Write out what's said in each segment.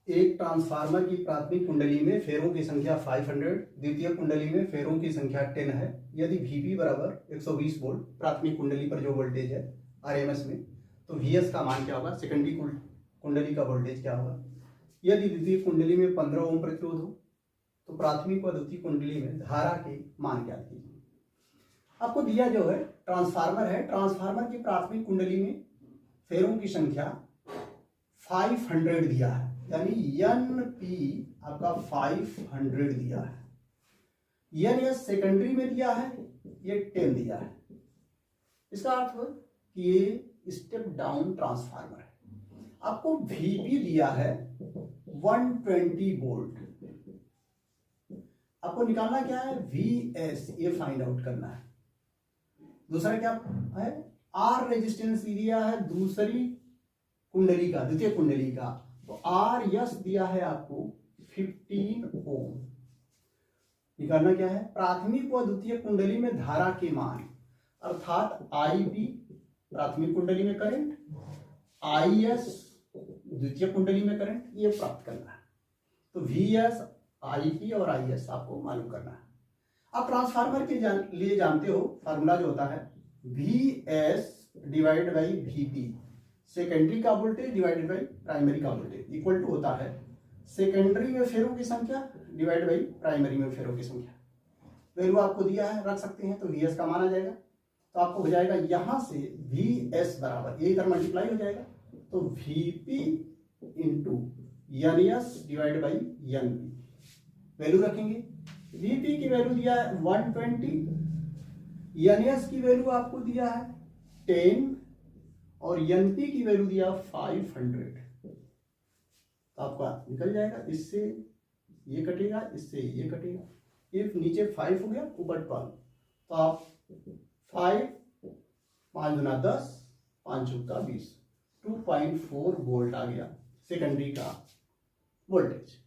एक ट्रांसफार्मर की प्राथमिक कुंडली में फेरों की संख्या 500, द्वितीय कुंडली में फेरों की संख्या 10 है। यदि Vp बराबर 120 वोल्ट प्राथमिक कुंडली पर जो वोल्टेज है RMS में, तो Vs का मान क्या होगा, सेकेंडरी कुंडली का वोल्टेज क्या होगा। यदि द्वितीय कुंडली में 15 ओम प्रतिरोध हो तो प्राथमिक व द्वितीय कुंडली में धारा के मान ज्ञात कीजिए। आपको दिया जो है ट्रांसफार्मर है, ट्रांसफार्मर की प्राथमिक कुंडली में फेरों की संख्या 500 दिया है, यानी NP आपका 500 दिया है। NS सेकेंडरी में दिया है, ये 10 दिया है। इसका अर्थ हो कि ये स्टेप डाउन ट्रांसफार्मर है। आपको Vp दिया है 120 वोल्ट, आपको निकालना क्या है, Vs, ये फाइंड आउट करना है। दूसरा क्या है, R रेजिस्टेंस दिया है दूसरी कुंडली का, द्वितीय कुंडली का, तो RS दिया है आपको 15 ओम। निकालना क्या है, प्राथमिक व द्वितीय कुंडली में धारा के मान, अर्थात IP प्राथमिक कुंडली में करंट, IS द्वितीय कुंडली में करंट, ये प्राप्त करना है। तो VS, IP और IS आपको मालूम करना है। आप ट्रांसफार्मर के लिए जानते हो फार्मूला जो होता है VS divide by VP, secondary का वोल्टेज डिवाइडेड बाई प्राइमरी का वोल्टेज, इक्वल टू होता है सेकेंडरी में फेरों की संख्या डिवाइड बाई प्राइमरी में फेरों की संख्या। वैल्यू आपको दिया है, रख सकते हैं, तो VS का मान आ जाएगा। तो आपको हो जाएगा यहां से VS बराबर, ये इधर मल्टीप्लाई हो जाएगा, तो VP into NS divide by NP। Value रखेंगे, VP की वैल्यू दिया है 120, NS की वैल्यू आपको दिया है 10 और NP की वैल्यू दिया 500। तो आपका निकल जाएगा, इससे ये कटेगा, इससे ये कटेगा, ये नीचे 5 हो गया, ऊपर 12। तो आप 5 5 गुना 10, 5 चौका 20, 2.4 वोल्ट आ गया सेकेंडरी का वोल्टेज।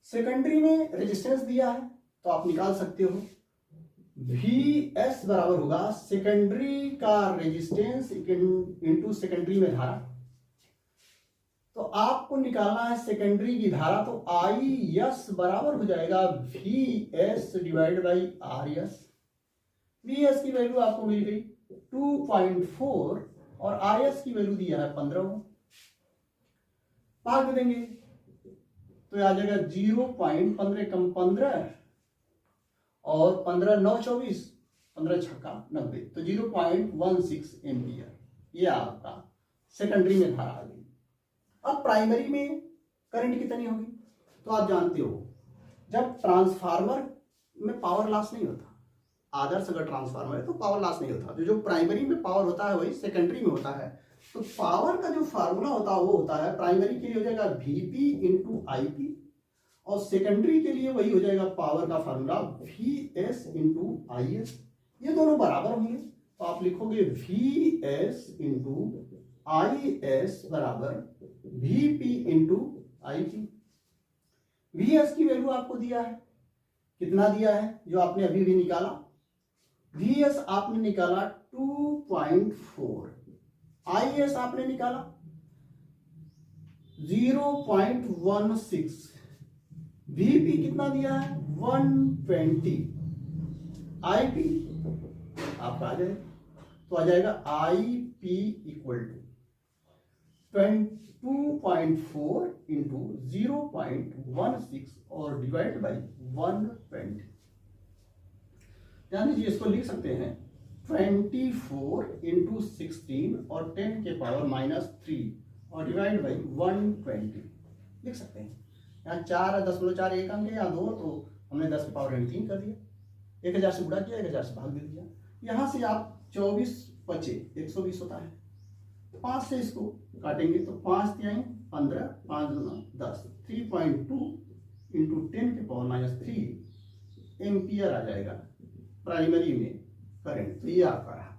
सेकेंडरी में रेजिस्टेंस दिया है, तो आप निकाल सकते हो VS बराबर होगा सेकेंडरी का रेजिस्टेंस इंटू सेकेंडरी में धारा। तो आपको निकालना है सेकेंडरी की धारा, तो IS बराबर हो जाएगा VS divide by RS। VS की वैल्यू आपको मिल गई 2.4 और RS की वैल्यू दिया है 15। भाग देंगे तो आ जाएगा 0.15 कम 15 और 15 9 24, 15 छक्का 90, तो 0.16 एम्पियर, ये आपका सेकेंडरी में धारा आ गई। अब प्राइमरी में करंट कितनी होगी, तो आप जानते हो जब ट्रांसफार्मर में पावर लॉस नहीं होता, आदर्श अगर ट्रांसफार्मर है तो पावर लॉस नहीं होता, जो प्राइमरी में पावर होता है वही सेकेंडरी में होता है। तो पावर का जो फार्मूला होता है वो होता है, प्राइमरी के लिए हो जाएगा VP इंटू IP और सेकेंडरी के लिए वही हो जाएगा पावर का फार्मूला VS इंटू IS। ये दोनों बराबर होंगे, तो आप लिखोगे VS इंटू IS बराबर VP इंटू IP। VS की वैल्यू आपको दिया है, कितना दिया है, जो आपने अभी भी निकाला, VS आपने निकाला 2.4, IS आपने निकाला 0.16, VP कितना दिया है 120, IP आपका आ जाएगा, तो आ जाएगा IP इक्वल टू 2.4 इंटू 0.16 और डिवाइड बाई 120। ध्यान दीजिए, इसको लिख सकते हैं 24 इंटू 16 और 10 के पावर -3 और डिवाइड बाई 120 लिख सकते हैं। यहाँ 4.4 एक अंक है, यहाँ 2, तो हमने 10 के पावर 3 कर दिया, 1000 से गुणा किया, 1000 से भाग दे दिया। यहाँ से आप 24 बचे 120 होता है, 5 से इसको काटेंगे तो 5 तिहाई 15, 5 गुना 10, 3.2 इंटू 10 के पावर -3 एम्पियर आ जाएगा प्राइमरी में करंट। तो ये आपका रहा।